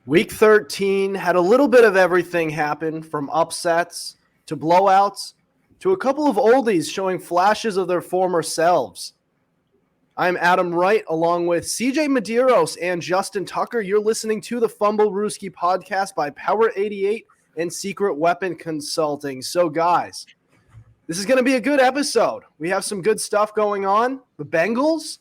Week 13 had a little bit of everything happen, from upsets to blowouts to a couple of oldies showing flashes of their former selves. I'm Adam Wright, along with CJ Medeiros and Justin Tucker. You're listening to the Fumblerooski podcast by Power 88 and Secret Weapon Consulting. So, guys, this is going to be a good episode. We have some good stuff going on. The Bengals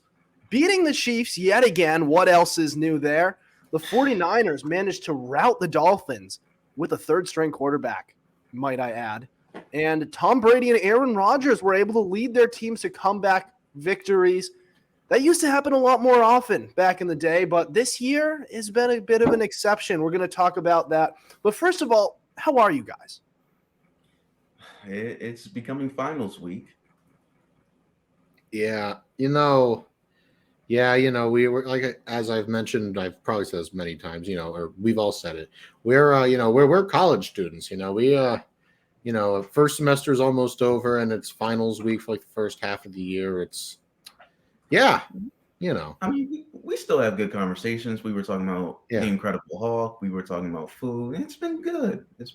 beating the Chiefs yet again. What else is new there? The 49ers managed to rout the Dolphins with a third-string quarterback, might I add. And Tom Brady and Aaron Rodgers were able to lead their teams to comeback victories. That used to happen a lot more often back in the day, but this year has been a bit of an exception. We're going to talk about that. But first of all, how are you guys? It's becoming finals week. Yeah, we were, like, as I've mentioned, I've probably said this many times, or we've all said it. We're college students, first semester is almost over and it's finals week for like the first half of the year. I mean, we still have good conversations. We were talking about The Incredible Hulk. We were talking about food. It's been good. It's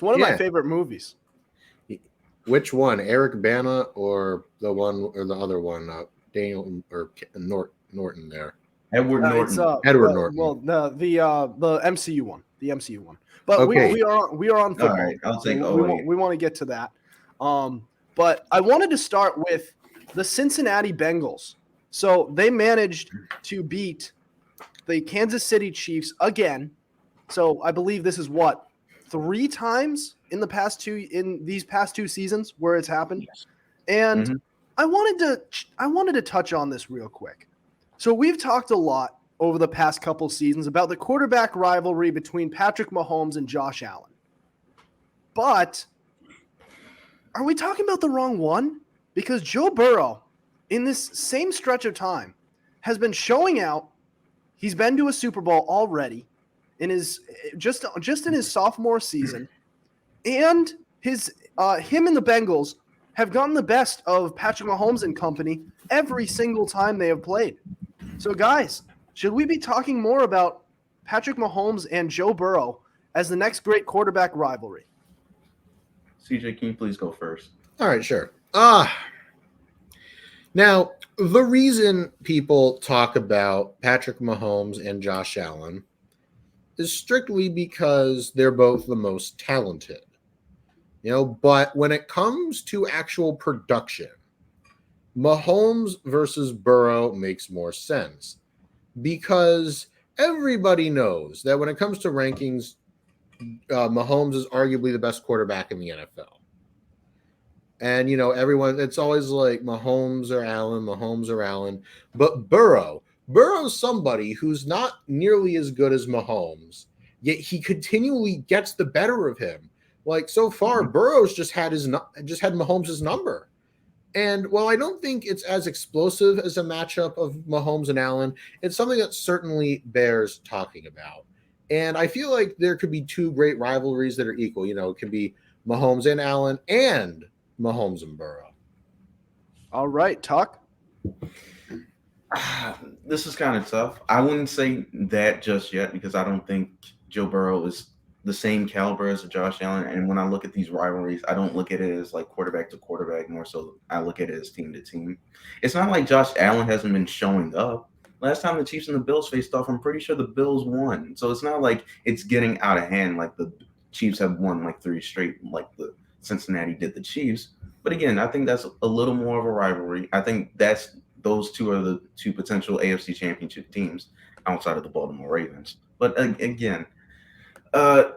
one of my favorite movies. Which one, Eric Bana or the other one, Daniel or Norton there? Edward Norton. Edward Norton. Well, the MCU one. The MCU one. But okay. we are on football. All right, I'll take we want to get to that. But I wanted to start with the Cincinnati Bengals. So they managed to beat the Kansas City Chiefs again. So I believe this is what, 3 times in these past two seasons where it's happened. Yes. And I wanted to touch on this real quick. So we've talked a lot over the past couple seasons about the quarterback rivalry between Patrick Mahomes and Josh Allen. But are we talking about the wrong one? Because Joe Burrow, in this same stretch of time, has been showing out. He's been to a Super Bowl already in his just in his sophomore season, and him and the Bengals have gotten the best of Patrick Mahomes and company every single time they have played. So, guys, should we be talking more about Patrick Mahomes and Joe Burrow as the next great quarterback rivalry? CJ, can you please go first? All right, sure. Now, the reason people talk about Patrick Mahomes and Josh Allen is strictly because they're both the most talented. But when it comes to actual production, Mahomes versus Burrow makes more sense because everybody knows that when it comes to rankings, Mahomes is arguably the best quarterback in the NFL. And, everyone, it's always like Mahomes or Allen. But Burrow's somebody who's not nearly as good as Mahomes, yet he continually gets the better of him. Like, so far, Burrow's just had Mahomes' number. And while I don't think it's as explosive as a matchup of Mahomes and Allen, it's something that certainly bears talking about. And I feel like there could be 2 great rivalries that are equal. It can be Mahomes and Allen and Mahomes and Burrow. All right, Tuck. This is kind of tough. I wouldn't say that just yet because I don't think Joe Burrow is the same caliber as Josh Allen. And when I look at these rivalries, I don't look at it as like quarterback to quarterback. More so, I look at it as team to team. It's not like Josh Allen hasn't been showing up. Last time the Chiefs and the Bills faced off, I'm pretty sure the Bills won. So it's not like it's getting out of hand like the Chiefs have won like 3 straight, like the Cincinnati did the Chiefs. But again, I think that's a little more of a rivalry. I think those 2 are the 2 potential AFC championship teams outside of the Baltimore Ravens. But again, I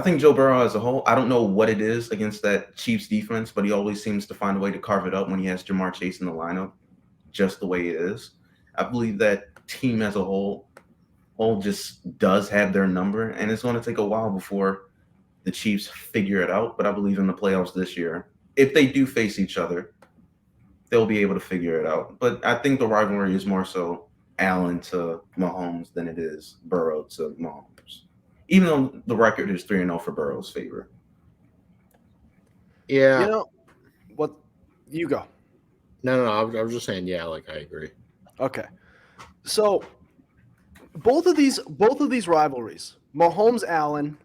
think Joe Burrow as a whole, I don't know what it is against that Chiefs defense, but he always seems to find a way to carve it up when he has Jamar Chase in the lineup, just the way it is. I believe that team as a whole just does have their number, and it's going to take a while before the Chiefs figure it out. But I believe in the playoffs this year, if they do face each other, they'll be able to figure it out. But I think the rivalry is more so Allen to Mahomes than it is Burrow to Mahomes, even though the record is 3-0 for Burrow's favor. Yeah. What? You go. No. I was just saying, I agree. Okay. So both of these rivalries, Mahomes-Allen,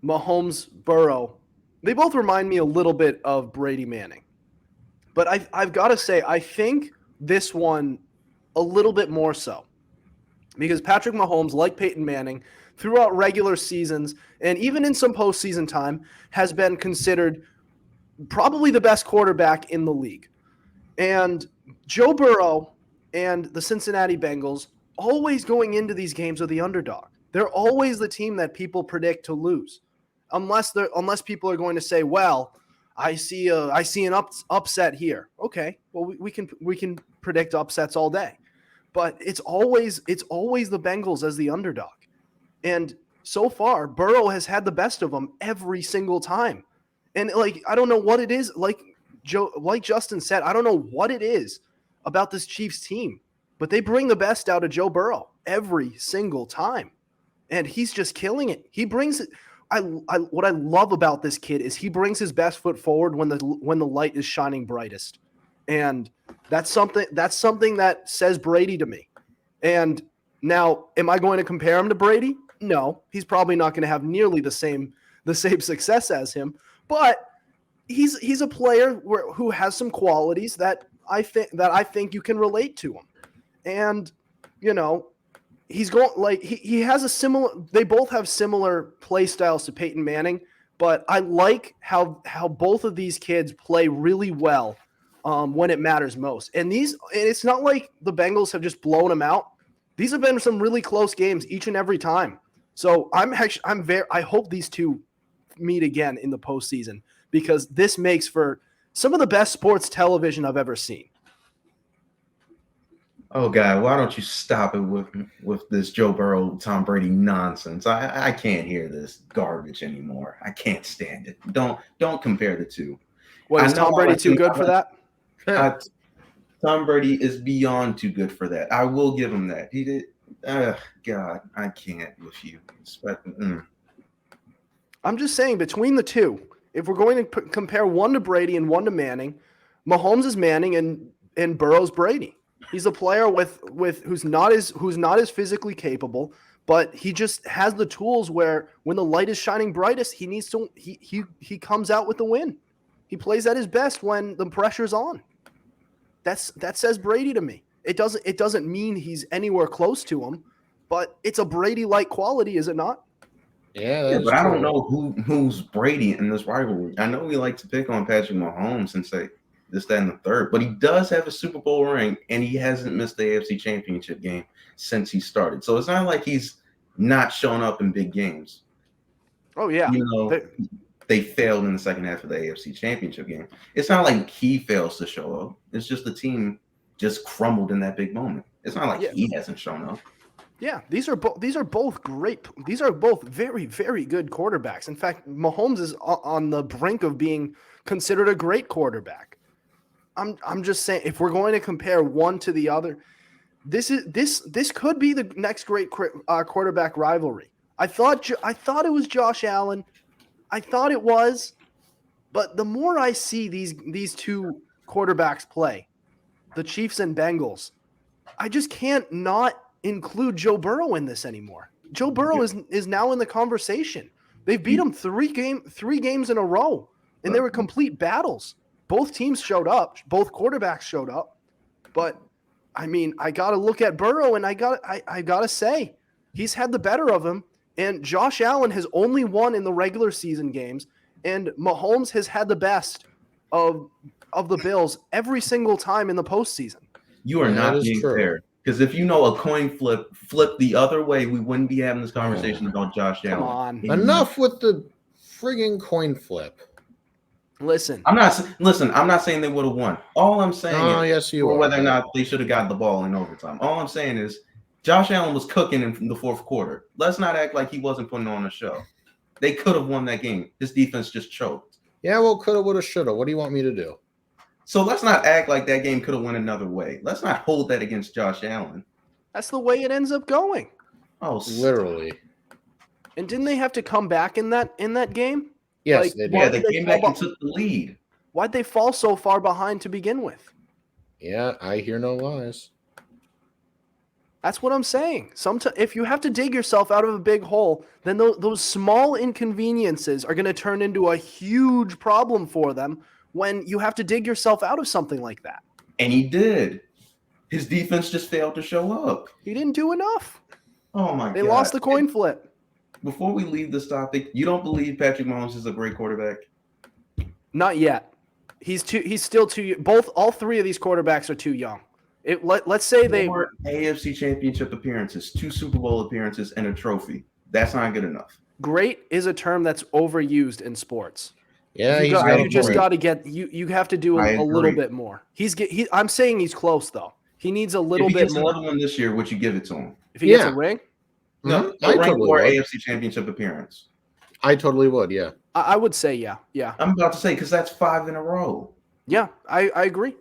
Mahomes-Burrow, they both remind me a little bit of Brady Manning. But I've got to say, I think this one a little bit more so. Because Patrick Mahomes, like Peyton Manning, throughout regular seasons and even in some postseason time, has been considered probably the best quarterback in the league. And Joe Burrow and the Cincinnati Bengals always going into these games are the underdog. They're always the team that people predict to lose, unless people are going to say, "Well, I see an upset here." Okay, well we can predict upsets all day, but it's always the Bengals as the underdog, and so far Burrow has had the best of them every single time, and I don't know what it is. Like Justin said, I don't know what it is about this Chiefs team, but they bring the best out of Joe Burrow every single time, and he's just killing it. He brings it. What I love about this kid is he brings his best foot forward when the light is shining brightest, and that's something that says Brady to me. And now, am I going to compare him to Brady? No, he's probably not going to have nearly the same success as him, but he's a player who has some qualities that I think you can relate to him. And he's going he has a similar. They both have similar play styles to Peyton Manning, but I like how both of these kids play really well when it matters most. And it's not like the Bengals have just blown them out. These have been some really close games each and every time. So I hope these two meet again in the postseason, because this makes for some of the best sports television I've ever seen. Oh God, why don't you stop it with this Joe Burrow, Tom Brady nonsense? I can't hear this garbage anymore. I can't stand it. Don't compare the two. What, is Tom Brady too good for that? Tom Brady is beyond too good for that. I will give him that. He did. God, I can't with you. I'm just saying, between the two, if we're going to compare one to Brady and one to Manning, Mahomes is Manning and Burrow's Brady. He's a player with who's not as physically capable, but he just has the tools where when the light is shining brightest, he comes out with the win. He plays at his best when the pressure's on. That says Brady to me. It doesn't mean he's anywhere close to him, but it's a Brady-like quality, is it not? Yeah, but I don't know who's Brady in this rivalry. I know we like to pick on Patrick Mahomes and say this, that, and the third, but he does have a Super Bowl ring, and he hasn't missed the AFC Championship game since he started. So it's not like he's not showing up in big games. Oh, yeah. They failed in the second half of the AFC Championship game. It's not like he fails to show up. It's just the team just crumbled in that big moment. It's not like he hasn't shown up. Yeah, these are both great. These are both very, very good quarterbacks. In fact, Mahomes is on the brink of being considered a great quarterback. I'm just saying, if we're going to compare one to the other, this could be the next great quarterback rivalry. I thought it was Josh Allen. I thought it was, but the more I see these two quarterbacks play, the Chiefs and Bengals, I just can't not include Joe Burrow in this anymore. Joe Burrow is now in the conversation. They've beat him three games in a row, and they were complete battles. Both teams showed up. Both quarterbacks showed up. But, I mean, I got to look at Burrow, and I got to say, he's had the better of him. And Josh Allen has only won in the regular season games, and Mahomes has had the best of the Bills every single time in the postseason. You are not being fair. Because if a coin flip the other way, we wouldn't be having this conversation about Josh Allen. Come on. Enough with the friggin' coin flip. Listen, I'm not saying they would have won. All I'm saying is whether or not they should have got the ball in overtime. All I'm saying is Josh Allen was cooking in the fourth quarter. Let's not act like he wasn't putting on a show. They could have won that game. His defense just choked. Yeah, well, coulda, woulda, shoulda. What do you want me to do? So let's not act like that game could have went another way. Let's not hold that against Josh Allen. That's the way it ends up going. Oh, literally. And didn't they have to come back in that game? Yes, they did. Yeah, they came back and took the lead. Why'd they fall so far behind to begin with? Yeah, I hear no lies. That's what I'm saying. If you have to dig yourself out of a big hole, then those small inconveniences are going to turn into a huge problem for them when you have to dig yourself out of something like that. And he did. His defense just failed to show up. He didn't do enough. Oh, my God. They lost the coin flip. Before we leave this topic, you don't believe Patrick Mahomes is a great quarterback? Not yet. He's still too. All three of these quarterbacks are too young. Let's say they were AFC Championship appearances, 2 Super Bowl appearances, and a trophy. That's not good enough. Great is a term that's overused in sports. Yeah, you just got to get you have to do a little bit more. I'm saying he's close though. He needs a little bit more. Another one this year, would you give it to him? If he gets a ring? No, a ring or AFC Championship appearance. I totally would, yeah. I would say yeah. I'm about to say because that's 5 in a row. Yeah, I agree.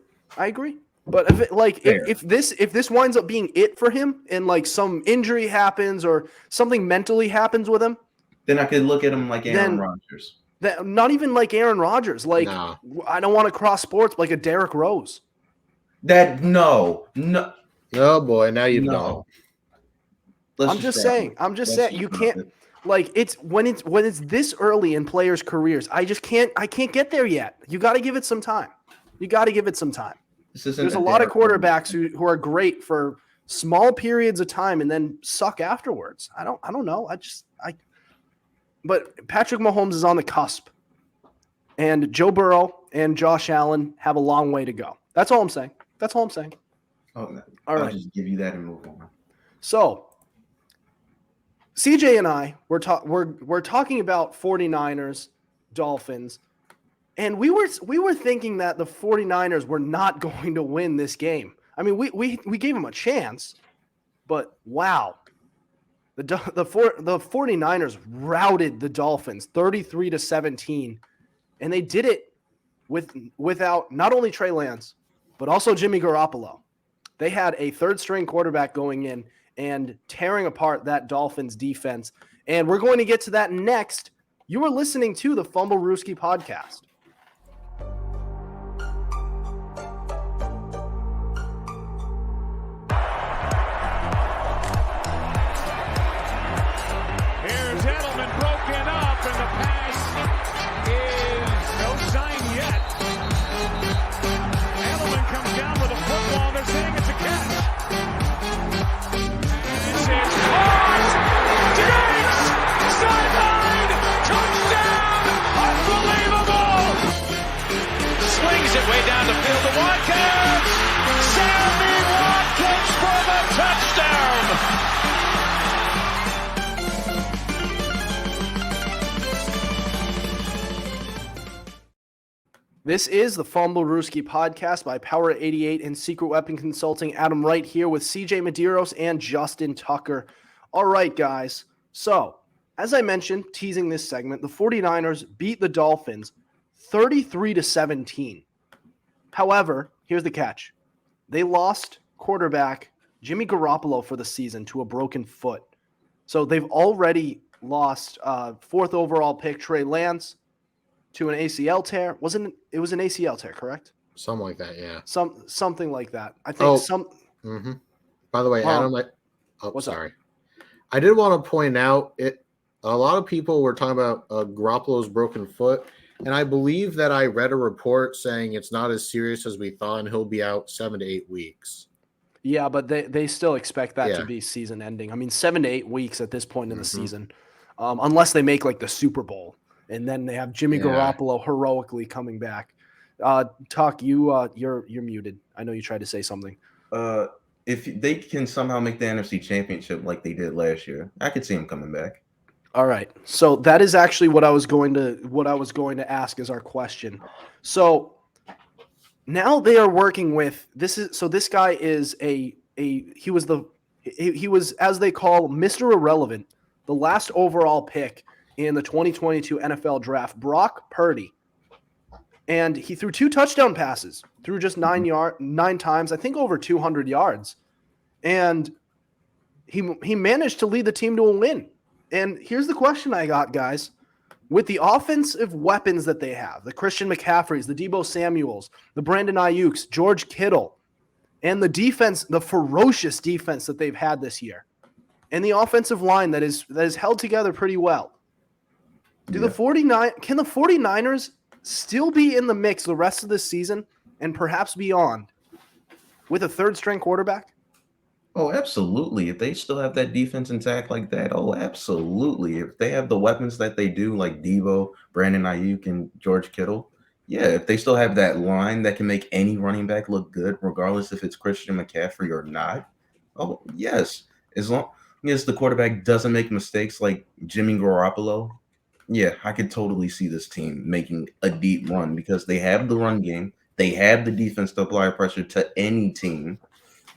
But if this winds up being it for him and like some injury happens or something mentally happens with him, then I could look at him like Aaron Rodgers. Not even like Aaron Rodgers. Like I don't want to cross sports like a Derrick Rose. No. Oh boy, now you know. I'm just saying you can't like it's when it's this early in players' careers. I can't get there yet. You got to give it some time. There's a lot of quarterbacks who are great for small periods of time and then suck afterwards. I don't know. But Patrick Mahomes is on the cusp, and Joe Burrow and Josh Allen have a long way to go. That's all I'm saying. Oh, no. I'll just give you that and move on. So, CJ and I we're talking about 49ers, Dolphins, and we were thinking that the 49ers were not going to win this game. I mean, we gave them a chance, but wow. The 49ers routed the Dolphins 33-17, and they did it without not only Trey Lance, but also Jimmy Garoppolo. They had a third-string quarterback going in and tearing apart that Dolphins defense, and we're going to get to that next. You are listening to the Fumblerooski podcast. Way down the field to Watkins. Sammy Watkins for the touchdown. This is the Fumblerooski podcast by Power 88 and Secret Weapon Consulting. Adam Wright here with CJ Medeiros and Justin Tucker. All right, guys. So, as I mentioned, teasing this segment, the 49ers beat the Dolphins 33-17. However, here's the catch. They lost quarterback Jimmy Garoppolo for the season to a broken foot. So they've already lost 4th overall pick Trey Lance to an ACL tear. It was an ACL tear, correct? Something like that, yeah. Something like that. I think Mm-hmm. By the way, Adam, sorry. I did want to point out a lot of people were talking about Garoppolo's broken foot. And I believe that I read a report saying it's not as serious as we thought, and he'll be out 7 to 8 weeks. Yeah, but they still expect that to be season ending. I mean, 7 to 8 weeks at this point in the season, unless they make like the Super Bowl, and then they have Jimmy Garoppolo heroically coming back. Tuck, you're muted. I know you tried to say something. If they can somehow make the NFC Championship like they did last year, I could see him coming back. All right. So that is actually what I was going to ask as our question. So now they are working with this guy is he was as they call Mr. Irrelevant, the last overall pick in the 2022 NFL draft, Brock Purdy. And he threw 2 touchdown passes, threw just 9 times, I think over 200 yards. And he managed to lead the team to a win. And here's the question I got, guys. With the offensive weapons that they have, the Christian McCaffreys, the Deebo Samuels, the Brandon Ayuks, George Kittle, and the defense, the ferocious defense that they've had this year, and the offensive line that is held together pretty well. Can the 49ers still be in the mix the rest of this season and perhaps beyond with a third-string quarterback? Oh, absolutely. If they still have that defense intact like that, oh, absolutely. If they have the weapons that they do, like Devo, Brandon Ayuk, and George Kittle, yeah, if they still have that line that can make any running back look good, regardless if it's Christian McCaffrey or not, oh, yes. As long as the quarterback doesn't make mistakes like Jimmy Garoppolo, yeah, I could totally see this team making a deep run because they have the run game. They have the defense to apply pressure to any team.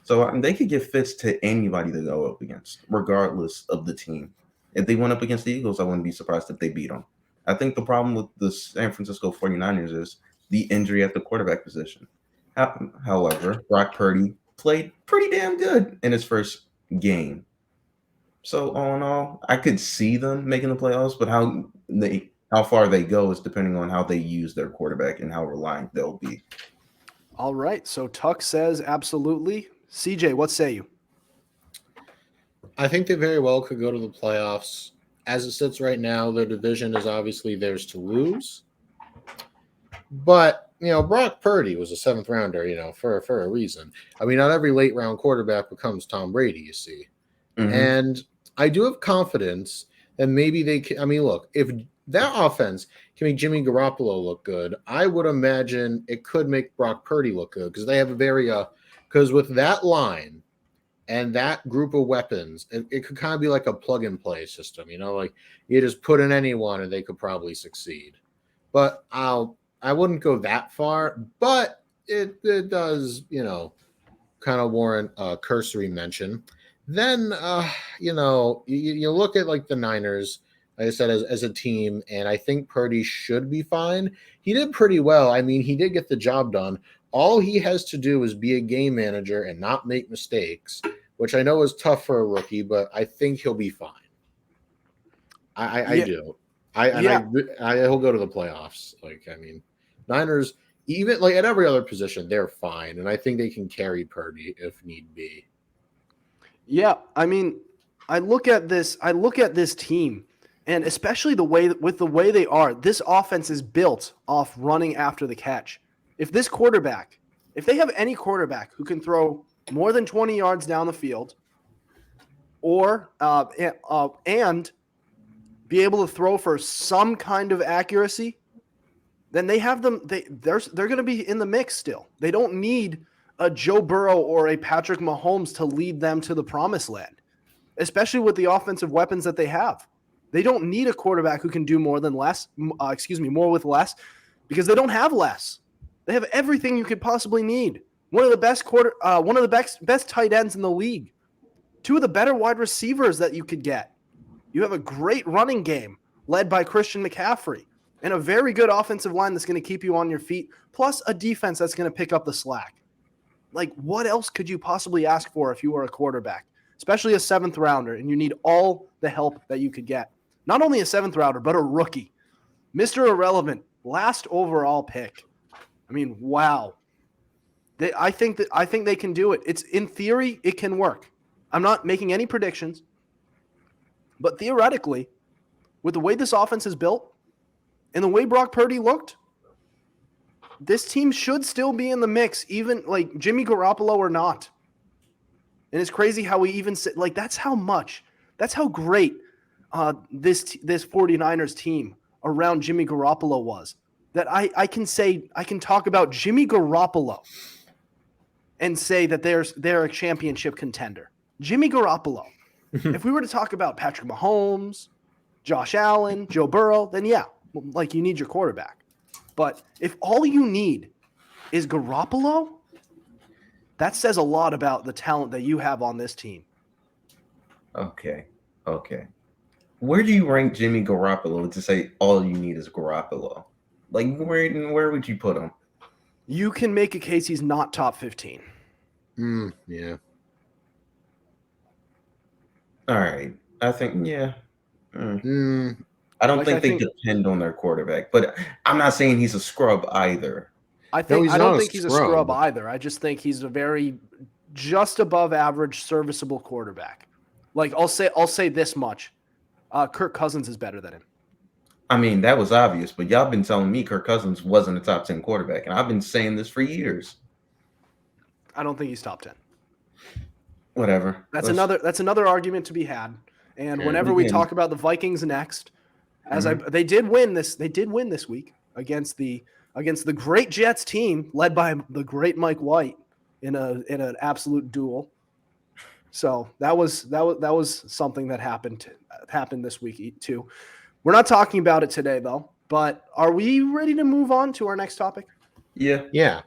So they could give fits to anybody they go up against, regardless of the team. If they went up against the Eagles, I wouldn't be surprised if they beat them. I think the problem with the San Francisco 49ers is the injury at the quarterback position. However, Brock Purdy played pretty damn good in his first game. So all in all, I could see them making the playoffs, but how far they go is depending on how they use their quarterback and how reliant they'll be. All right, so Tuck says absolutely. CJ, what say you? I think they very well could go to the playoffs. As it sits right now, their division is obviously theirs to lose. But, Brock Purdy was a seventh rounder, for a reason. I mean, not every late round quarterback becomes Tom Brady, you see. Mm-hmm. And I do have confidence that maybe they can. I mean, look, if that offense can make Jimmy Garoppolo look good, I would imagine it could make Brock Purdy look good because they have a very because with that line and that group of weapons, it could kind of be like a plug and play system, like you just put in anyone and they could probably succeed. But I wouldn't go that far, but it does, kind of warrant a cursory mention. Then, you look at like the Niners, like I said, as a team, and I think Purdy should be fine. He did pretty well. I mean, he did get the job done. All he has to do is be a game manager and not make mistakes, which I know is tough for a rookie, but I think he'll be fine. I do. He'll go to the playoffs. Niners, even like at every other position, they're fine, and I think they can carry Purdy if need be. Yeah, I mean, I look at this team, and especially the way they are, this offense is built off running after the catch. If they have any quarterback who can throw more than 20 yards down the field, or and be able to throw for some kind of accuracy, then they have them. They're going to be in the mix still. They don't need a Joe Burrow or a Patrick Mahomes to lead them to the promised land, especially with the offensive weapons that they have. They don't need a quarterback who can do more with less, because they don't have less. They have everything you could possibly need. One of the best tight ends in the league. Two of the better wide receivers that you could get. You have a great running game led by Christian McCaffrey and a very good offensive line that's going to keep you on your feet, plus a defense that's going to pick up the slack. Like, what else could you possibly ask for if you were a quarterback, especially a seventh rounder, and you need all the help that you could get? Not only a seventh rounder, but a rookie. Mr. Irrelevant, last overall pick. I mean, wow. I think they can do it. It's in theory, it can work. I'm not making any predictions, but theoretically, with the way this offense is built and the way Brock Purdy looked, this team should still be in the mix, even like Jimmy Garoppolo or not. And it's crazy how we even sit that's how great this 49ers team around Jimmy Garoppolo was. That I can talk about Jimmy Garoppolo and say that they're a championship contender. Jimmy Garoppolo. If we were to talk about Patrick Mahomes, Josh Allen, Joe Burrow, then yeah, like you need your quarterback. But if all you need is Garoppolo, that says a lot about the talent that you have on this team. Okay. Where do you rank Jimmy Garoppolo to say all you need is Garoppolo? Like, where would you put him? You can make a case he's not top 15. Yeah. All right. I think, yeah. I don't think they depend on their quarterback, but I'm not saying he's a scrub either. I don't think he's a scrub either. I just think he's a very just above average serviceable quarterback. Like I'll say this much. Kirk Cousins is better than him. I mean, that was obvious, but y'all been telling me Kirk Cousins wasn't a top 10 quarterback, and I've been saying this for years. I don't think he's top 10. Whatever. That's another argument to be had. And whenever we talk about the Vikings next, they did win this week against the great Jets team led by the great Mike White in an absolute duel. So that was something that happened this week too. We're not talking about it today though, but are we ready to move on to our next topic? Yeah.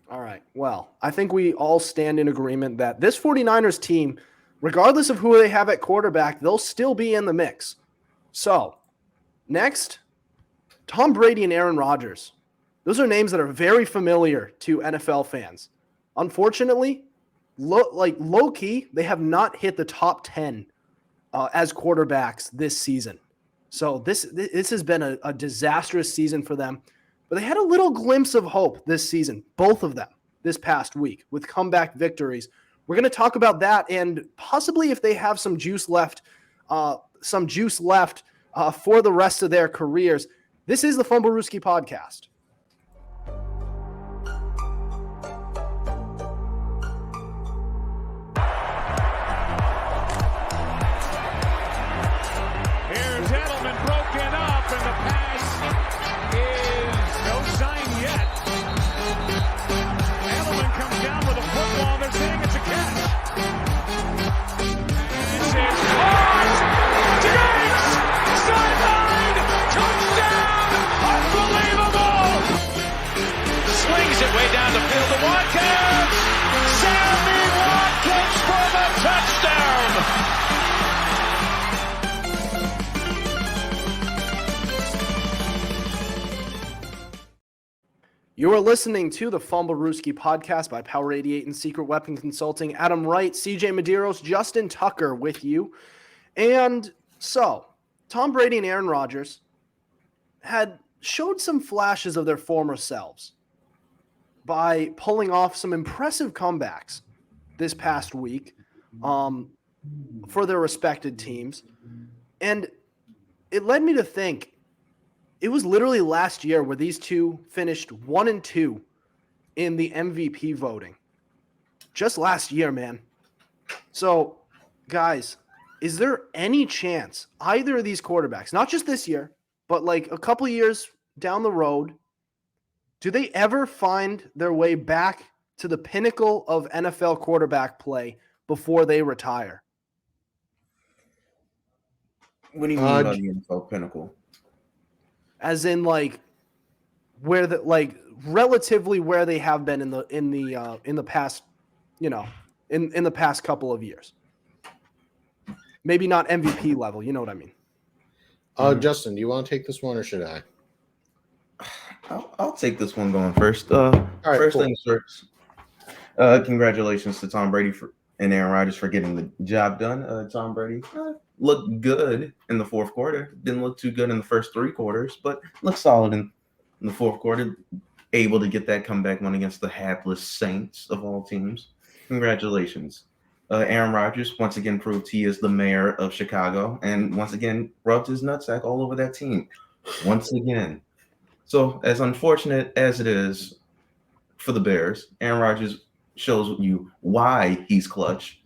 All right. Well, I think we all stand in agreement that this 49ers team, regardless of who they have at quarterback, they'll still be in the mix. So, next, Tom Brady and Aaron Rodgers. Those are names that are very familiar to NFL fans. Unfortunately, low-key, they have not hit the top 10 as quarterbacks this season. So this has been a disastrous season for them. But they had a little glimpse of hope this season, both of them, this past week with comeback victories. We're going to talk about that and possibly if they have some juice left for the rest of their careers. This is the Fumblerooski podcast. Way down the field to Watkins. Sammy Watkins for the touchdown. You are listening to the Fumblerooski podcast by Power 88 and Secret Weapon Consulting. Adam Wright, CJ Medeiros, Justin Tucker with you. And so, Tom Brady and Aaron Rodgers had showed some flashes of their former selves by pulling off some impressive comebacks this past week for their respected teams. And it led me to think it was literally last year where these two finished 1-2 in the MVP voting. Just last year, man. So, guys, is there any chance either of these quarterbacks, not just this year, but like a couple years down the road, do they ever find their way back to the pinnacle of NFL quarterback play before they retire? What do you mean by the NFL pinnacle? As in, like, relatively where they have been in the past, in the past couple of years. Maybe not MVP level, you know what I mean? Justin, do you want to take this one or should I? I'll take this one going first. Things first. Congratulations to Tom Brady and Aaron Rodgers for getting the job done. Tom Brady looked good in the fourth quarter. Didn't look too good in the first three quarters, but looked solid in the fourth quarter. Able to get that comeback win against the hapless Saints of all teams. Congratulations. Aaron Rodgers once again proved he is the mayor of Chicago and once again rubbed his nutsack all over that team. Once again. So, as unfortunate as it is for the Bears, Aaron Rodgers shows you why he's clutch.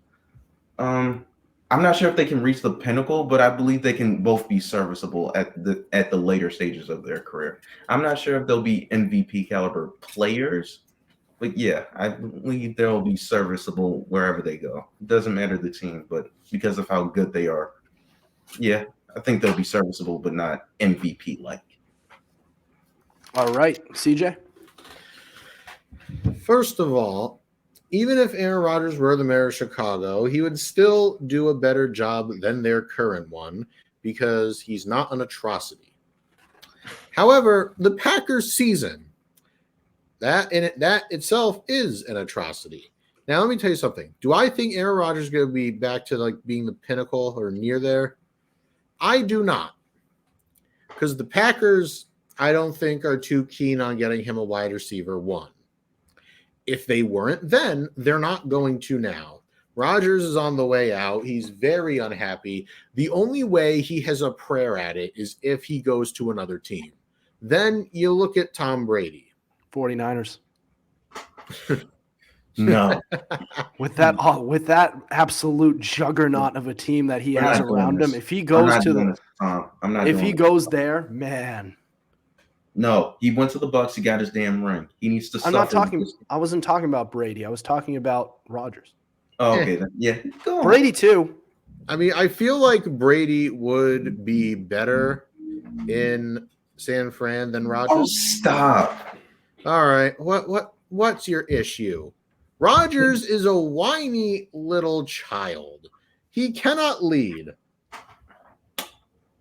I'm not sure if they can reach the pinnacle, but I believe they can both be serviceable at the later stages of their career. I'm not sure if they'll be MVP caliber players, but yeah, I believe they'll be serviceable wherever they go. It doesn't matter the team, but because of how good they are, yeah, I think they'll be serviceable, but not MVP-like. All right, CJ? First of all, even if Aaron Rodgers were the mayor of Chicago, he would still do a better job than their current one because he's not an atrocity. However, the Packers season, that itself is an atrocity. Now, let me tell you something. Do I think Aaron Rodgers is going to be back to like being the pinnacle or near there? I do not. Because the Packers, I don't think, are too keen on getting him a wide receiver one. If they weren't then, they're not going to now. Rodgers is on the way out. He's very unhappy. The only way he has a prayer at it is if he goes to another team. Then you look at Tom Brady. 49ers. No. With that absolute juggernaut of a team that he has around him, if he goes goes there, man. No, he went to the Bucs. He got his damn ring. He needs to. I wasn't talking about Brady. I was talking about Rodgers. Oh, okay. Then. Yeah. Go on. Brady too. I mean, I feel like Brady would be better in San Fran than Rodgers. Oh, stop. All right. What's your issue? Rodgers is a whiny little child. He cannot lead.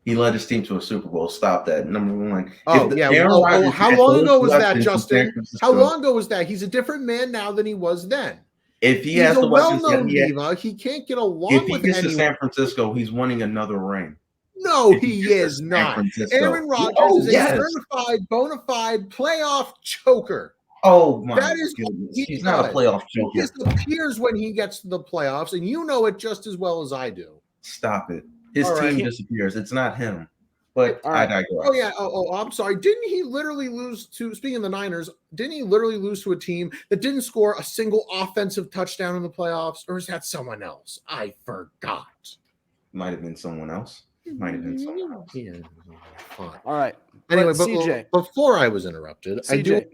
He led his team to a Super Bowl. Stop that. Number one. How long ago was that, Justin? How long ago was that? He's a different man now than he was then. If he's a well-known diva, he can't get along with anyone. If he gets to San Francisco, he's winning another ring. No, he is not. Aaron Rodgers is a certified, bona fide playoff choker. Oh, my goodness. He's not a playoff choker. He disappears when he gets to the playoffs, and you know it just as well as I do. Stop it. His team disappears. It's not him. But I digress. Oh, yeah. Oh, I'm sorry. Didn't he literally lose to, speaking of the Niners, didn't he literally lose to a team that didn't score a single offensive touchdown in the playoffs? Or is that someone else? I forgot. Might have been someone else. Yeah, fine. All right. Anyway, but CJ, before I was interrupted, CJ,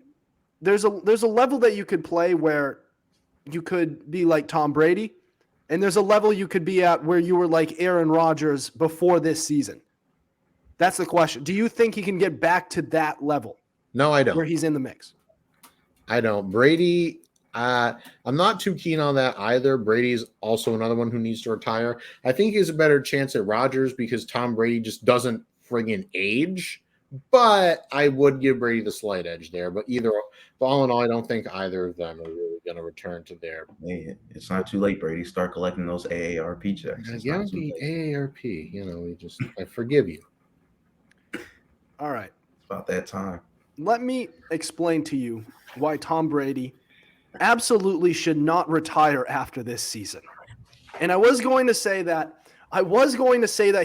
there's a level that you could play where you could be like Tom Brady, and there's a level you could be at where you were like Aaron Rodgers before this season. That's the question. Do you think he can get back to that level? No, I don't. Where he's in the mix. I don't. Brady, I'm not too keen on that either. Brady's also another one who needs to retire. I think he has a better chance at Rodgers because Tom Brady just doesn't friggin' age. But I would give Brady the slight edge there. But all in all, I don't think either of them are really going to return to their. Hey, it's not too late, Brady. Start collecting those AARP checks. Yeah, the AARP. You know, I forgive you. All right. It's about that time. Let me explain to you why Tom Brady absolutely should not retire after this season. And I was going to say that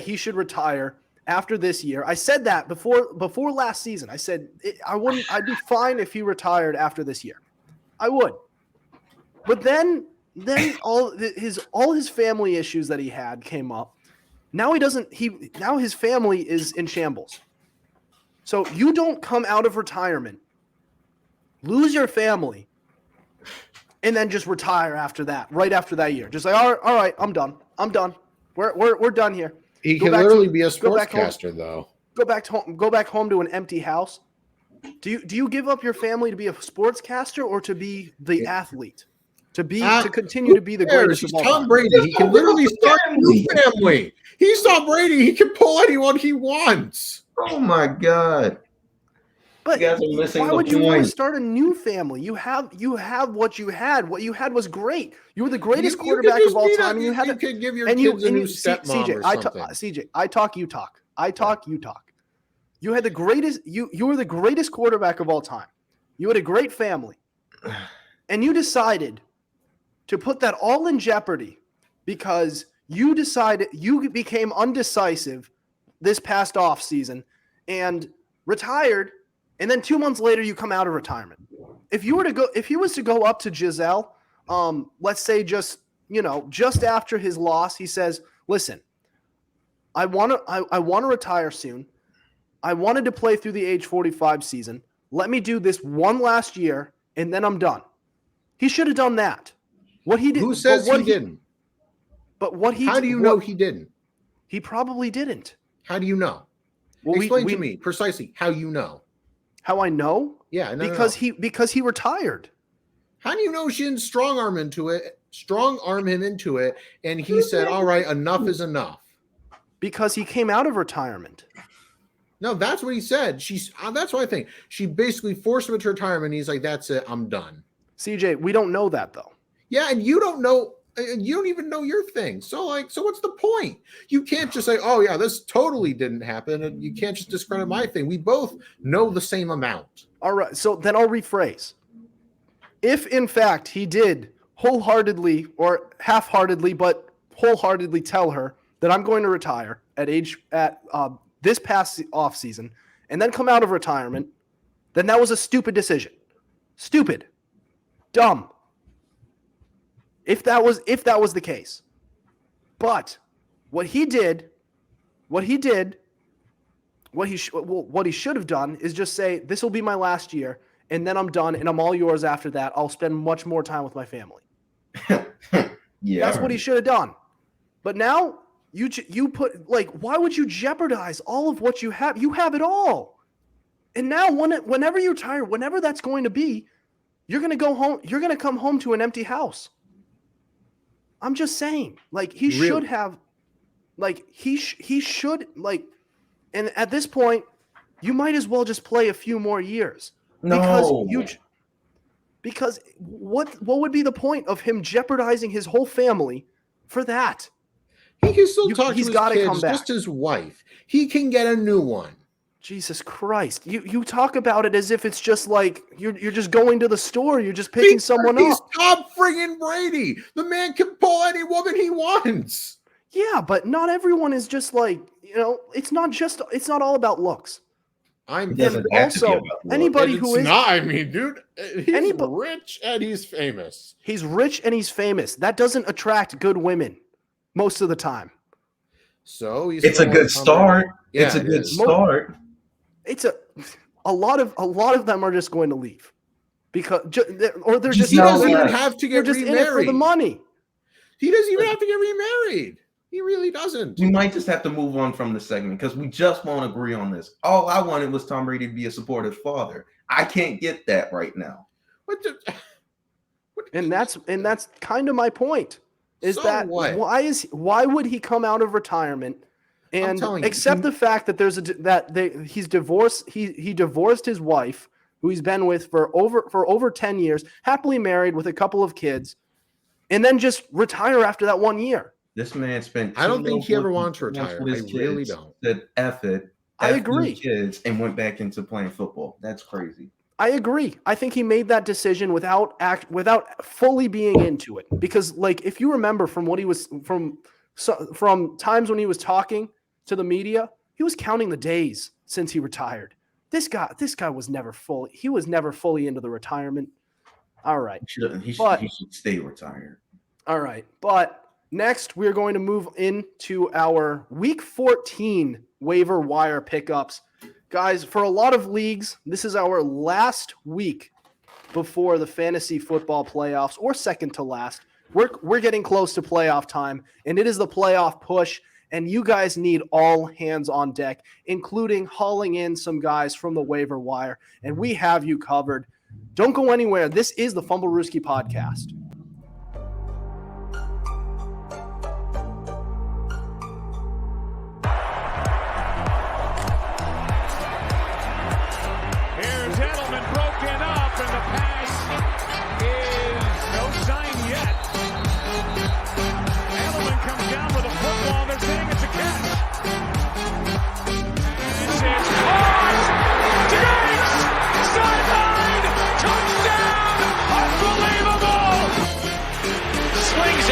he should retire after this year. I said that before last season. I said I'd be fine if he retired after this year. I would. But then all his family issues that he had came up. Now now his family is in shambles. So you don't come out of retirement, lose your family, and then just retire after that, right after that year. Just like, all right, I'm done. We're done here. He can literally be a sportscaster, though. Go back home to an empty house. Do you give up your family to be a sportscaster or to be the athlete? To continue to be the greatest of all time? Tom Brady. He can literally start a new family. He's Tom Brady. He can pull anyone he wants. Oh my God! But you guys are missing why would you want to start a new family? You have what you had. What you had was great. You were the greatest quarterback of all time. You could give your kids a new stepmom or something. CJ, I talk, you talk. I talk, you talk. You had the greatest. You were the greatest quarterback of all time. You had a great family, and you decided to put that all in jeopardy because you became undecisive this past off season and retired, and then 2 months later you come out of retirement. If he was to go up to Giselle, let's say just after his loss, he says, "Listen, I want to retire soon. I wanted to play through the age 45 season. Let me do this one last year, and then I'm done." He should have done that. What he did? Who says he didn't? But what he? How do you know he didn't? He probably didn't. How do you know? Well, explain to me precisely how you know. How I know? Yeah, because he retired. How do you know she didn't strong arm him into it, and he said, "All right, enough is enough." Because he came out of retirement. No, that's what he said. That's what I think. She basically forced him into retirement. And he's like, "That's it, I'm done." CJ, we don't know that though. Yeah, and you don't know. You don't even know your thing. So what's the point? You can't just say, oh, yeah, this totally didn't happen. And you can't just discredit my thing. We both know the same amount. All right. So then I'll rephrase. If, in fact, he did wholeheartedly or half-heartedly, but wholeheartedly tell her that I'm going to retire at this past offseason and then come out of retirement, then that was a stupid decision. Stupid. Dumb. If that was the case. But what he should have done is just say, this will be my last year, and then I'm done, and I'm all yours after that. I'll spend much more time with my family. Yeah, that's what he should have done. But now you put, like, why would you jeopardize all of what you have? You have it all. And now whenever you retire, whenever that's going to be, you're going to go home. You're going to come home to an empty house. I'm just saying, like, he Really? should have, like, he should, like, and at this point, you might as well just play a few more years. No. Because what would be the point of him jeopardizing his whole family for that? He can still talk to he's his gotta kids, come back. just his wife. He can get a new one. Jesus Christ. You talk about it as if it's just like you're just going to the store, you're just picking someone He's up. Tom friggin' Brady. The man can pull any woman he wants. Yeah, but not everyone is just like, it's not all about looks. I'm It doesn't have to be also about looks. anybody who is not. I mean, dude, he's rich and he's famous. He's rich and he's famous. That doesn't attract good women most of the time. So it's a good start. Yeah, it's a good start. It's a lot of them are just going to leave because or they're He just doesn't no, even yeah. have to they're get just remarried. in it for the money. He doesn't even have to get remarried. He really doesn't. We might just have to move on from the segment because we just won't agree on this. All I wanted was Tom Brady to be a supportive father. I can't get that right now. And that's kind of my point. Is So that what? why would he come out of retirement and accept the fact that he's divorced? He divorced his wife, who he's been with for over 10 years, happily married with a couple of kids, and then just retire after that 1 year. This man spent. I don't think he ever wanted to retire. I really don't. Said F it. I F agree. these kids and went back into playing football. That's crazy. I agree. I think he made that decision without fully being into it. Because, like, if you remember from what he was from times when he was talking to the media, he was counting the days since he retired. This guy was never fully into the retirement. All right. He should stay retired. All right. But next, we're going to move into our Week 14 waiver wire pickups. Guys, for a lot of leagues, this is our last week before the fantasy football playoffs, or second to last. We're getting close to playoff time, and it is the playoff push, and you guys need all hands on deck, including hauling in some guys from the waiver wire, and we have you covered. Don't go anywhere. This is the Fumblerooski podcast.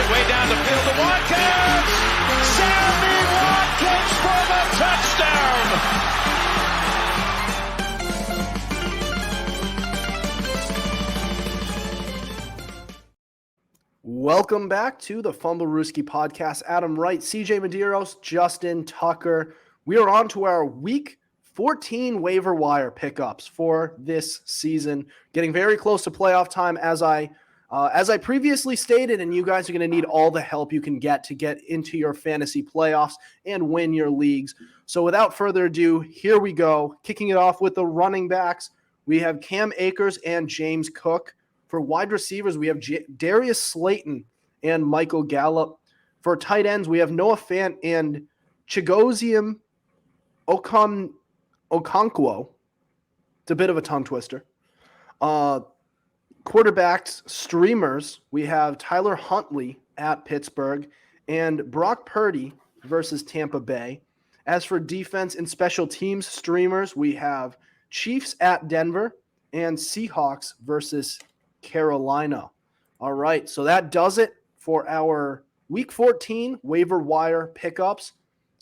Way down the field to Watkins. Sammy Watkins for the touchdown. Welcome back to the Fumblerooski podcast. Adam Wright, CJ Medeiros, Justin Tucker. We are on to our Week 14 waiver wire pickups for this season. Getting very close to playoff time, as I previously stated, and you guys are going to need all the help you can get to get into your fantasy playoffs and win your leagues. So without further ado, here we go. Kicking it off with the running backs, we have Cam Akers and James Cook. For wide receivers, we have Darius Slayton and Michael Gallup. For tight ends, we have Noah Fant and Chigozium Okonkwo. It's a bit of a tongue twister. Quarterbacks, streamers, we have Tyler Huntley at Pittsburgh, and Brock Purdy versus Tampa Bay. As for defense and special teams streamers, we have Chiefs at Denver and Seahawks versus Carolina. All right, so that does it for our Week 14 waiver wire pickups.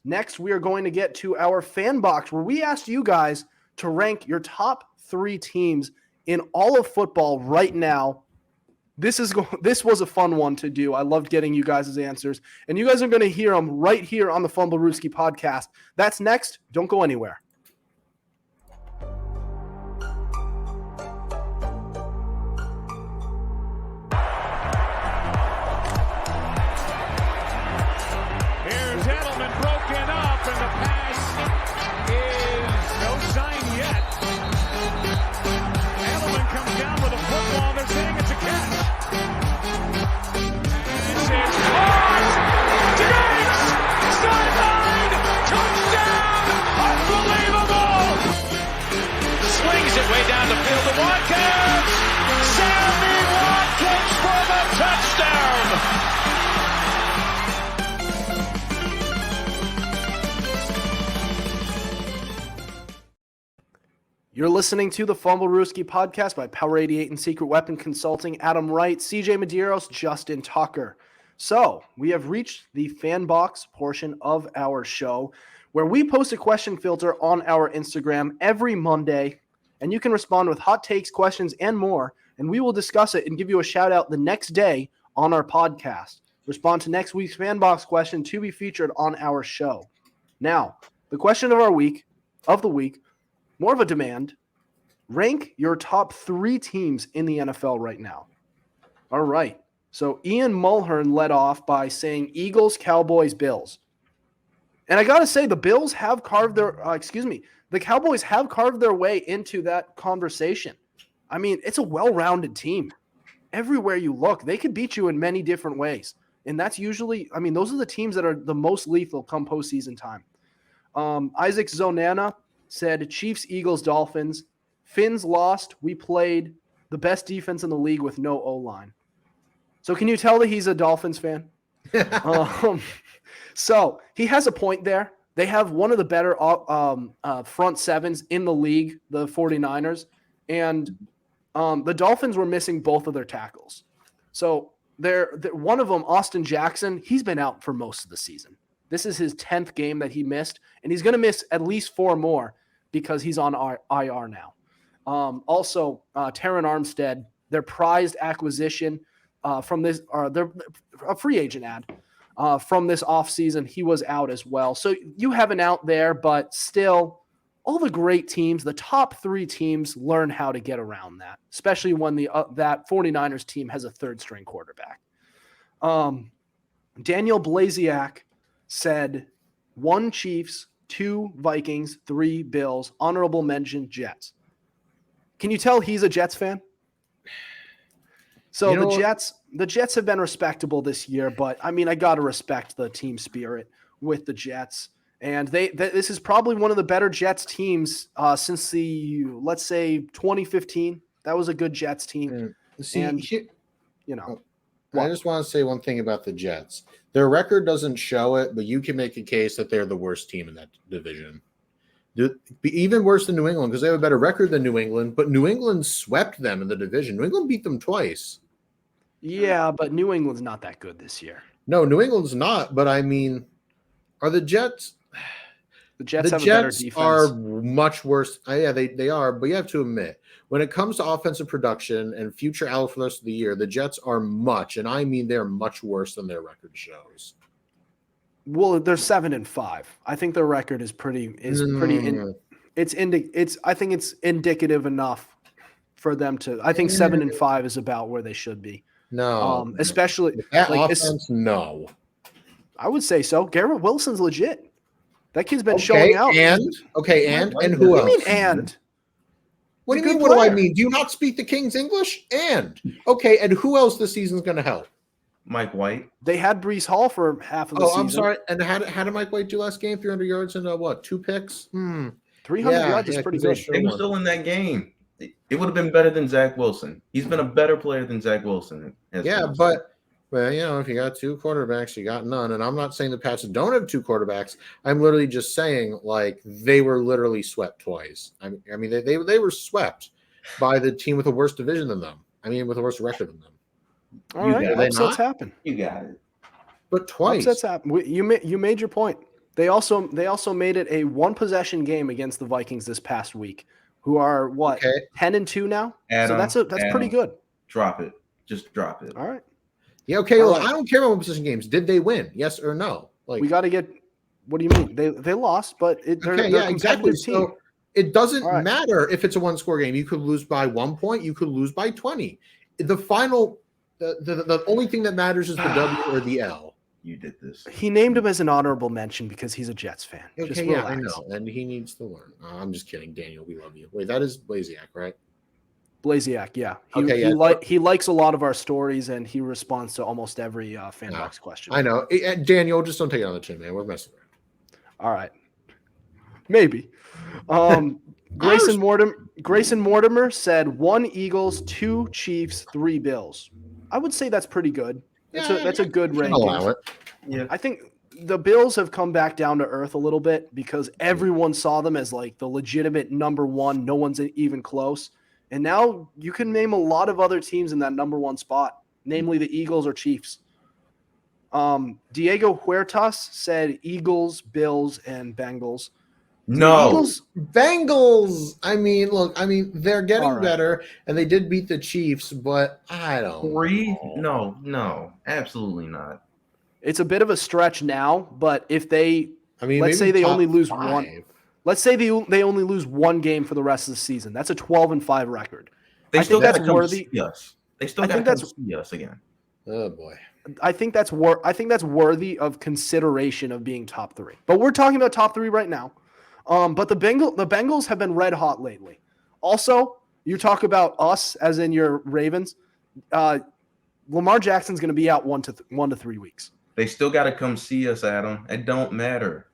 Next, we are going to get to our fan box, where we asked you guys to rank your top 3 teams in all of football right now. This was a fun one to do. I loved getting you guys' answers, and you guys are going to hear them right here on the Fumblerooski podcast. That's next. Don't go anywhere. Here's Edelman broken up, and the pass is no sign yet. Edelman comes down with a football. They're saying it's a catch. This is caught. Diggs! Sideline! Touchdown! Unbelievable! Swings it way down the field to Watkins. Sammy Watkins for the touchdown. You're listening to the Fumblerooski podcast by Power 88 and Secret Weapon Consulting, Adam Wright, CJ Medeiros, Justin Tucker. So we have reached the fan box portion of our show, where we post a question filter on our Instagram every Monday, and you can respond with hot takes, questions, and more, and we will discuss it and give you a shout out the next day on our podcast. Respond to next week's fan box question to be featured on our show. Now, the question of the week, more of a demand: rank your top 3 teams in the NFL right now. All right. So Ian Mulhern led off by saying Eagles, Cowboys, Bills. And I got to say, the Bills have carved the Cowboys have carved their way into that conversation. I mean, it's a well-rounded team. Everywhere you look, they could beat you in many different ways. And that's usually, those are the teams that are the most lethal come postseason time. Isaac Zonana said Chiefs, Eagles, Dolphins. Finns lost. We played the best defense in the league with no O-line. So can you tell that he's a Dolphins fan? So he has a point there. They have one of the better front sevens in the league, the 49ers. And the Dolphins were missing both of their tackles. So one of them, Austin Jackson, he's been out for most of the season. This is his 10th game that he missed, and he's going to miss at least 4 more because he's on IR now. Also, Terron Armstead, their prized acquisition from this, they're a free agent ad from this offseason, he was out as well. So you have an out there, but still, all the great teams, the top 3 teams, learn how to get around that, especially when that 49ers team has a third-string quarterback. Daniel Blaziak said 1 Chiefs, 2 Vikings, 3 Bills, honorable mention Jets. Can you tell he's a Jets fan? So the Jets have been respectable this year, but I got to respect the team spirit with the Jets. And this is probably one of the better Jets teams since let's say 2015. That was a good Jets team. I just want to say one thing about the Jets. Their record doesn't show it, but you can make a case that they're the worst team in that division. Even worse than New England, because they have a better record than New England, but New England swept them in the division. New England beat them twice. Yeah, but New England's not that good this year. No, New England's not, but are the Jets? The Jets have a better defense. Are much worse. Yeah, they are, but you have to admit, when it comes to offensive production and future outlook for the rest of the year, the Jets are they're much worse than their record shows. Well, they're 7-5. I think their record is pretty. I think it's indicative enough for them to. I think 7-5 is about where they should be. No, especially that offense. No, I would say so. Garrett Wilson's legit. That kid's been showing out. And who else? What do you mean and? What do you mean? What do I mean? Do you not speak the King's English? And who else this season's going to help? Mike White. They had Breece Hall for half of the season. I'm sorry. And how did Mike White do last game? 300 yards and 2 picks? 300 yards is pretty good. They were still in that game. It would have been better than Zach Wilson. He's been a better player than Zach Wilson. Yeah, but Well, if you got two quarterbacks, you got none. And I'm not saying the Pats don't have two quarterbacks. I'm literally just saying, like, they were literally swept twice. I mean, they were swept by the team with a worse division than them. I mean, with a worse record than them. All right, upsets happen. You got it. But twice. Upsets happen. You made your point. They also made it a one possession game against the Vikings this past week, who are 10-2 now. Adam, so that's pretty good. Drop it. Just drop it. All right. Yeah, okay. Well, I don't care about position games. Did they win? Yes or no? Like, we got to get. What do you mean? They lost, but they're exactly. Team. So it doesn't matter if it's a one-score game. You could lose by 1 point. You could lose by 20. The final, the only thing that matters is the W or the L. You did this. He named him as an honorable mention because he's a Jets fan. Okay, I know, and he needs to learn. I'm just kidding, Daniel. We love you. Wait, that is Blasiak, right? Blasiak, yeah. He likes a lot of our stories, and he responds to almost every fan box question. I know. Daniel, just don't take it on the chin, man. We're messing around. All right. Maybe. Grayson Mortimer said 1 Eagles, 2 Chiefs, 3 Bills. I would say that's pretty good. That's a good ranking. Allow it. Yeah. I think the Bills have come back down to earth a little bit because everyone saw them as like the legitimate number one. No one's even close. And now you can name a lot of other teams in that number one spot, namely the Eagles or Chiefs. Diego Huertas said Eagles, Bills, and Bengals. No. Eagles, Bengals. They're getting better, and they did beat the Chiefs, but I don't. 3? No, absolutely not. It's a bit of a stretch now, but if they, let's say they only lose 1. Let's say they only lose 1 game for the rest of the season. That's a 12-5 record. I think that's worthy. Yes, they still got to see us again. Oh boy. I think that's worthy of consideration of being top 3. But we're talking about top 3 right now. But the Bengals have been red hot lately. Also, you talk about us as in your Ravens. Lamar Jackson's going to be out 1 to 3 weeks. They still got to come see us, Adam. It don't matter.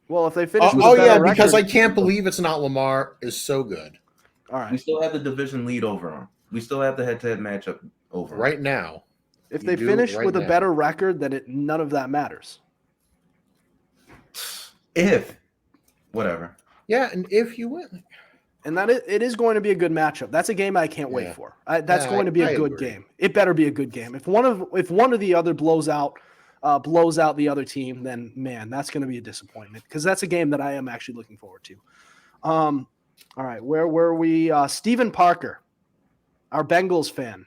Well, if they finish with a better because record, I can't believe it's not Lamar is so good. All right. We still have the division lead over them. We still have the head-to-head matchup over right now. If they finish with a better record, then none of that matters. Whatever. Yeah, and if you win. And it is going to be a good matchup. That's a game I can't wait for. That's going to be a good game. It better be a good game. If one of the other blows out the other team, then man, that's going to be a disappointment because that's a game that I am actually looking forward to. All right, where were we? Stephen Parker, our Bengals fan,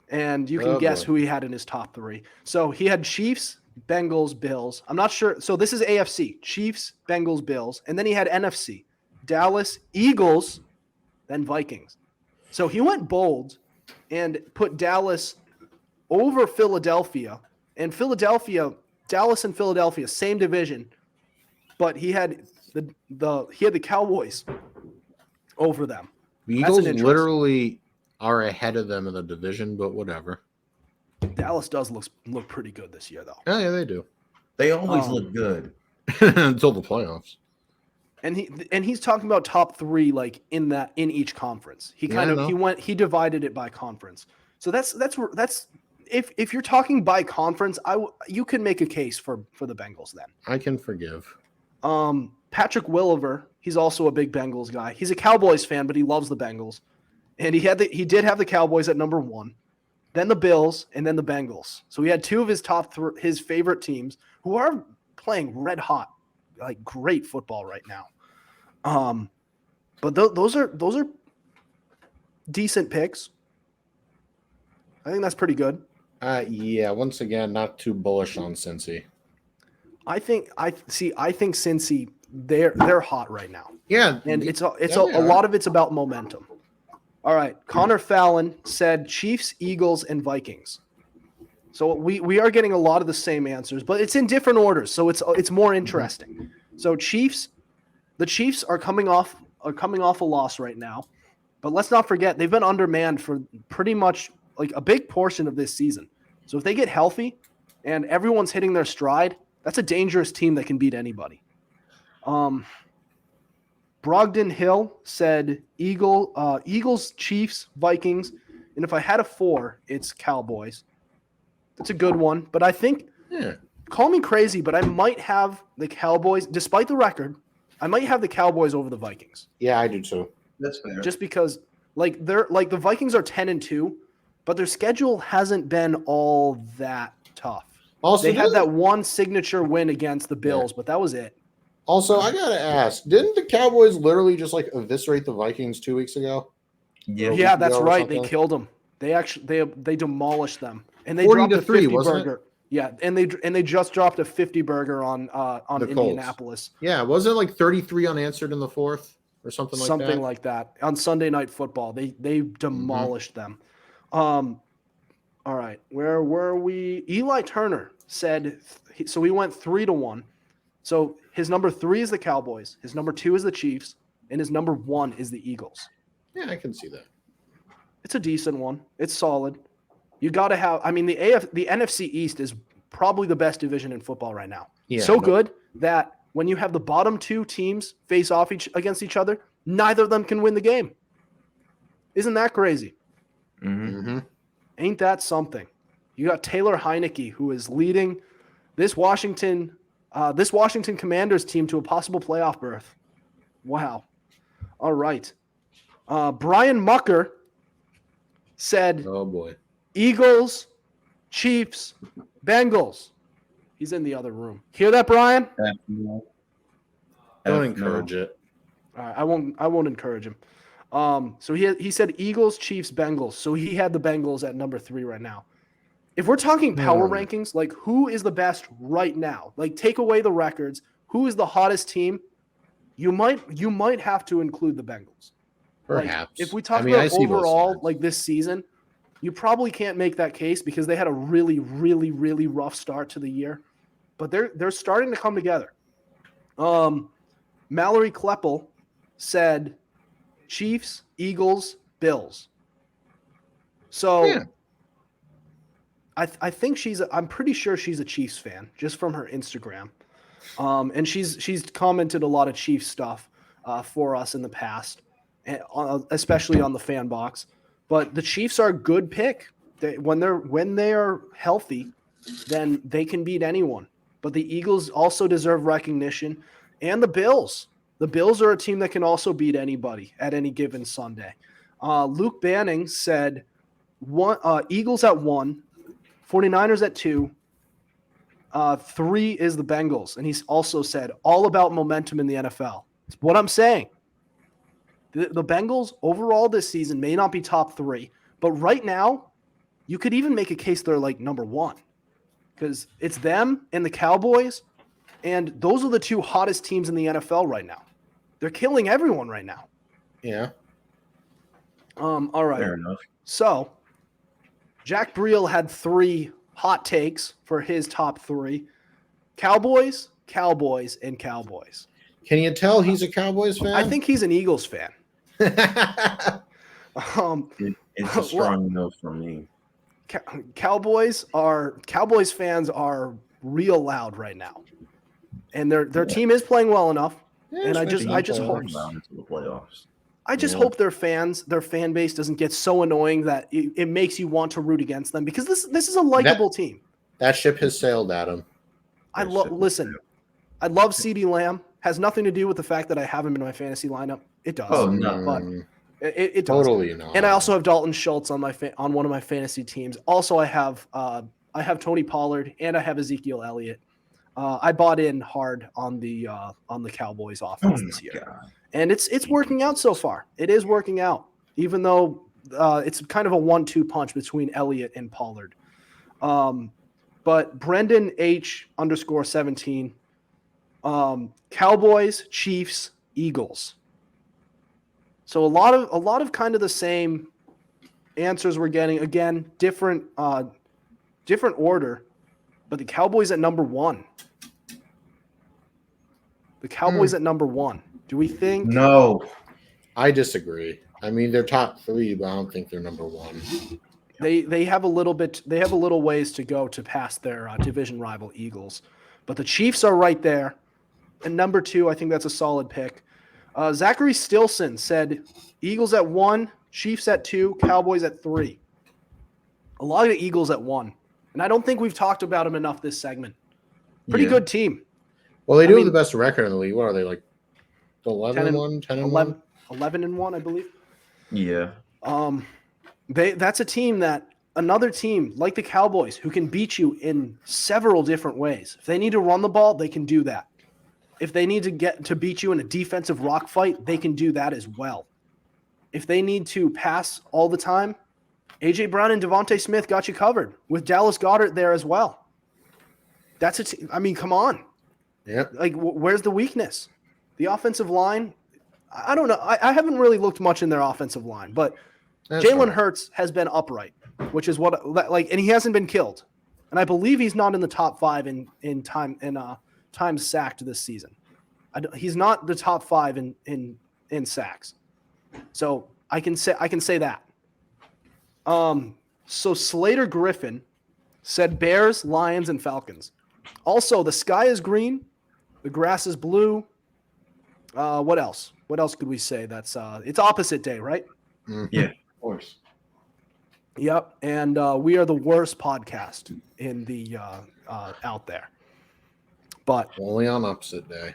and you can guess who he had in his top 3. So he had Chiefs, Bengals, Bills. I'm not sure. So this is AFC: Chiefs, Bengals, Bills, and then he had NFC: Dallas, Eagles, then Vikings. So he went bold and put Dallas over Philadelphia. And Dallas and Philadelphia, same division, but he had the Cowboys over them. The Eagles literally are ahead of them in the division, but whatever. Dallas does look pretty good this year, though. Oh, yeah, they do. They always look good until the playoffs. And he's talking about top 3 like in each conference. He divided it by conference. So that's if you're talking by conference, you can make a case for the Bengals then. I can forgive. Patrick Williver, he's also a big Bengals guy. He's a Cowboys fan, but he loves the Bengals. And he did have the Cowboys at number 1, then the Bills, and then the Bengals. So he had 2 of his his favorite teams who are playing red hot, like great football right now. But those are decent picks. I think that's pretty good. Yeah. Once again, not too bullish on Cincy. I think Cincy they're hot right now. Yeah, and a lot of it's about momentum. All right, Connor Fallon said Chiefs, Eagles, and Vikings. So we are getting a lot of the same answers, but it's in different orders, so it's more interesting. So the Chiefs are coming off a loss right now, but let's not forget they've been undermanned for pretty much like a big portion of this season. So if they get healthy and everyone's hitting their stride, that's a dangerous team that can beat anybody. Brogdon Hill said Eagles, Chiefs, Vikings, and if I had a 4, it's Cowboys. That's a good one. But I think, call me crazy, but I might have the Cowboys, despite the record, I might have the Cowboys over the Vikings. Yeah, I do too. That's fair. Just because the Vikings are 10-2, but their schedule hasn't been all that tough. Also, they had that one signature win against the Bills, but that was it. Also, I gotta ask, didn't the Cowboys literally just like eviscerate the Vikings 2 weeks ago? Yeah, that's right. They killed them. They demolished them, and they dropped a 50 burger. Yeah, and they just dropped a 50 burger on Indianapolis. Yeah, was it like 33 unanswered in the fourth or something like that? Something like that on Sunday Night Football. They demolished them. All right, where were we? Eli Turner said so. We went 3-1. So his number 3 is the Cowboys. His number 2 is the Chiefs, and his number 1 is the Eagles. Yeah, I can see that. It's a decent one. It's solid. You got to have. I mean, the NFC East is probably the best division in football right now. Yeah, good that when you have the bottom 2 teams face off against each other, neither of them can win the game. Isn't that crazy? Mm-hmm. Ain't that something? You got Taylor Heineke, who is leading this Washington Commanders team to a possible playoff berth. Wow. All right. Brian Mucker said, "Oh boy, Eagles, Chiefs, Bengals." He's in the other room. Hear that, Brian? Don't encourage it. All right, I won't encourage him. So he said Eagles, Chiefs, Bengals. So he had the Bengals at number 3 right now. If we're talking power rankings, like who is the best right now? Like take away the records, who is the hottest team? You might have to include the Bengals. Perhaps. Like, if we talk about overall, like this season, you probably can't make that case because they had a really, really, really rough start to the year. But they're starting to come together. Mallory Kleppel said Chiefs, Eagles, Bills. So yeah. I think I'm pretty sure she's a Chiefs fan just from her Instagram. And she's commented a lot of Chiefs stuff for us in the past, especially on the fan box. But the Chiefs are a good pick. When they are healthy, then they can beat anyone. But the Eagles also deserve recognition, and the Bills. The Bills are a team that can also beat anybody at any given Sunday. Luke Banning said Eagles at 1, 49ers at 2, 3 is the Bengals. And he's also said all about momentum in the NFL. It's what I'm saying. The Bengals overall this season may not be top 3, but right now you could even make a case they're like number 1 because it's them and the Cowboys, and those are the 2 hottest teams in the NFL right now. They're killing everyone right now. Yeah. All right. Fair enough. So Jack Breel had 3 hot takes for his top 3. Cowboys, Cowboys, and Cowboys. Can you tell he's a Cowboys fan? I think he's an Eagles fan. It's a strong no from me. Cowboys fans are real loud right now, and their team is playing well enough. Yeah, and I just hope into the playoffs. I just hope their fan base doesn't get so annoying that it makes you want to root against them because this is a likable team. That ship has sailed, Adam. I love CeeDee Lamb. Has nothing to do with the fact that I have him in my fantasy lineup. It does. Oh no, but it does. Totally not. And I also have Dalton Schultz on on one of my fantasy teams. Also, I have Tony Pollard and I have Ezekiel Elliott. I bought in hard on the Cowboys offense this year, God. and it's working out so far. It is working out, even though it's kind of a 1-2 punch between Elliott and Pollard. But Brendan H_17. Cowboys, Chiefs, Eagles. So a lot of kind of the same answers we're getting. Again, different order, but the Cowboys at number 1. The Cowboys at number 1. Do we think? No, I disagree. I mean, they're top 3, but I don't think they're number 1. They have a little ways to go to pass their division rival Eagles, but the Chiefs are right there. And number 2, I think that's a solid pick. Zachary Stilson said Eagles at 1, Chiefs at 2, Cowboys at 3. A lot of the Eagles at 1. And I don't think we've talked about them enough this segment. Pretty Yeah. good team. Well, they I do mean- have the best record in the league. What are they, like 11-1, 10-1? 11-1, I believe. Yeah. That's a team that another team like the Cowboys who can beat you in several different ways. If they need to run the ball, they can do that. If they need to get to beat you in a defensive rock fight, they can do that as well. If they need to pass all the time, A.J. Brown and Devontae Smith got you covered with Dallas Goedert there as well. That's a I mean, come on. Yeah. Like, where's the weakness? The offensive line, I don't know. I haven't really looked much in their offensive line, but That's Jalen fine. Hurts has been upright, which is what and he hasn't been killed. And I believe he's not in the top 5 in times sacked this season. He's not the top 5 in sacks. So I can say that. So Slater Griffin said Bears, Lions, and Falcons. Also, the sky is green, the grass is blue. What else? What else could we say? That's it's opposite day, right? Mhm. Yeah, of course. Yep. And we are the worst podcast in the out there. But Only on opposite day.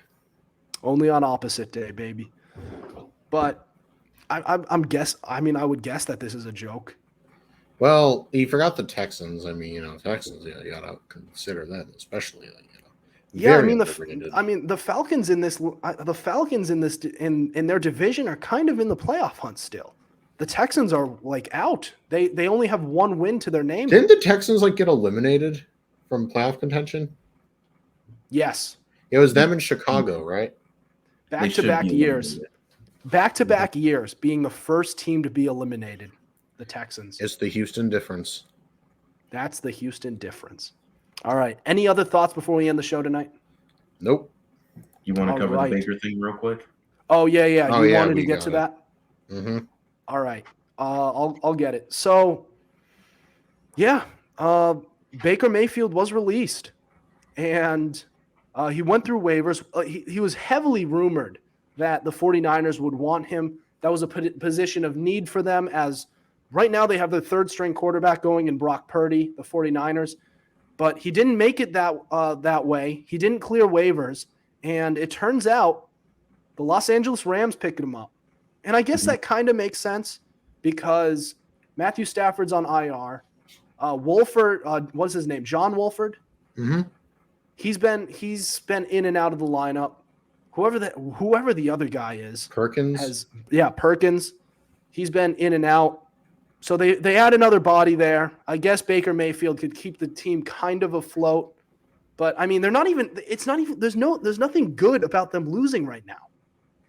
only on opposite day, baby. But I would guess that this is a joke. Well, you forgot the Texans. I mean, Texans, you got to consider them, especially, Yeah, very the Falcons in their division are kind of in the playoff hunt still. The Texans are like out. They only have one win to their name. Didn't the Texans get eliminated from playoff contention? Yes. It was them in Chicago, right? They should Back-to-back be years. eliminated. Back-to-back years being the first team to be eliminated. The Texans. It's the Houston difference. That's the Houston difference. All right. Any other thoughts before we end the show tonight? Nope. You want to All cover right. the Baker thing real quick? Oh, yeah. Oh, You yeah, wanted to we get got to it. that? Mm-hmm. All right. I'll get it. So, yeah, Baker Mayfield was released, and he went through waivers. He was heavily rumored that the 49ers would want him. That was a position of need for them, as right now they have their third-string quarterback going in Brock Purdy, the 49ers. But he didn't make it that way. He didn't clear waivers, and it turns out the Los Angeles Rams picked him up. And I guess that kind of makes sense because Matthew Stafford's on IR. Wolford, what's his name? John Wolford. Mm-hmm. He's been in and out of the lineup. Whoever the other guy is Perkins. Perkins. He's been in and out. So they add another body there. I guess Baker Mayfield could keep the team kind of afloat. But I mean, there's nothing good about them losing right now.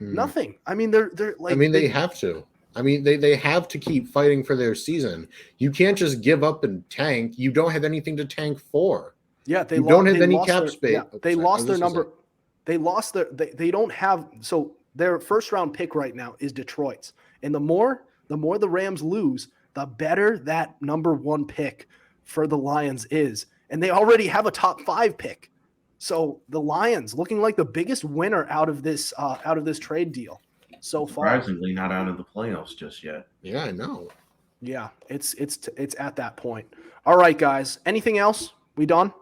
Nothing. I mean, they're like. I mean, they have to. I mean, they have to keep fighting for their season. You can't just give up and tank. You don't have anything to tank for. Yeah, they don't have any cap space. Yeah, they lost their number. They lost their. They don't have. So their first round pick right now is Detroit's, and the more the Rams lose, the better that number 1 pick for the Lions is, and they already have a top 5 pick. So the Lions looking like the biggest winner out of this trade deal so far. Surprisingly, not out of the playoffs just yet. Yeah, I know. Yeah, it's at that point. All right, guys. Anything else? We done?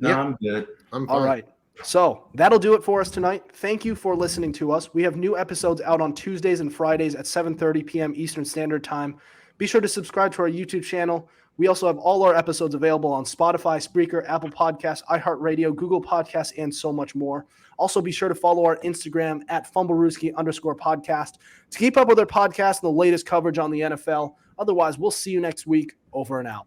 No, Yep. I'm good. I'm fine. All right. So that'll do it for us tonight. Thank you for listening to us. We have new episodes out on Tuesdays and Fridays at 7:30 p.m. Eastern Standard Time. Be sure to subscribe to our YouTube channel. We also have all our episodes available on Spotify, Spreaker, Apple Podcasts, iHeartRadio, Google Podcasts, and so much more. Also, be sure to follow our Instagram at Fumblerooski_podcast to keep up with our podcast and the latest coverage on the NFL. Otherwise, we'll see you next week. Over and out.